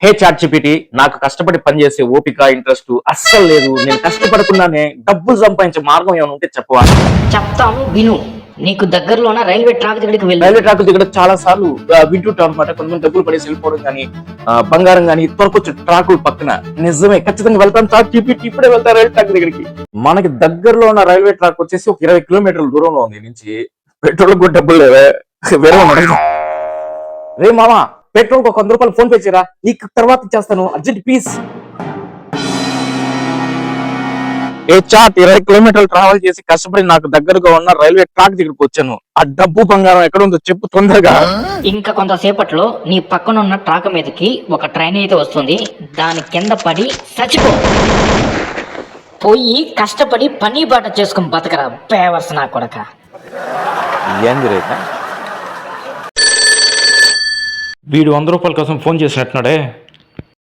హే chat GPT, నాకు కష్టపడి పనిచేసే ఓపిక ఇంట్రెస్ట్ అస్సలు లేదు. నేను కష్టపడకుండానే డబ్బులు సంపాదించే మార్గం ఏమైనా ఉంటే చెప్పవా? చెప్తాను విను. నీకు దగ్గరలోన రైల్వే ట్రాక్ దగ్గరికి వెళ్ళి రైల్వే ట్రాక్ దగ్గర చాలా సార్లు వింటుంటాం అనమాట. కొంతమంది డబ్బులు పడేసి వెళ్ళిపోవడం కానీ, బంగారం కానీ త్వరకొచ్చు ట్రాకులు పక్కన. నిజమే, ఖచ్చితంగా వెళ్తాను. చాట్ జీపీటీ ఇప్పుడే వెళ్తాను రైల్వే ట్రాక్ దగ్గరికి. మనకి దగ్గరలో ఉన్న రైల్వే ట్రాక్ వచ్చేసి ఒక 20 కిలోమీటర్ల దూరంలో ఉంది నుంచి. పెట్రోల్ కూడా డబ్బులు లేవే, వేరే ఉన్నాయి. రే మామా, పెట్రోల్ ఒక 100 రూపాయలు ఫోన్ పే చేయరా, నీకు తర్వాత ఇచ్చేస్తాను, అర్జెంట్ ప్లీజ్. ఏ చాట్, 20 కిలోమీటర్లు ట్రావెల్ చేసి కష్టపడి నాకు దగ్గరగా ఉన్న రైల్వే ట్రాక్ దగ్గరికి వచ్చాను. ఆ డబ్బు బంగారం ఎక్కడ ఉందో చెప్పు తొందరగా. ఇంకా కొంతసేపట్లో నీ పక్కన ఉన్న ట్రాక్ మీదకి ఒక ట్రైన్ అయితే వస్తుంది. దాని కింద పడి చచ్చిపో. పోయి కష్టపడి పని బాట చేసుకుని బతకరా పేవర్స్ నా కొడక. ఏంది రేఖ, వీడు 100 రూపాయల కోసం ఫోన్ చేసినట్టున్నాడే.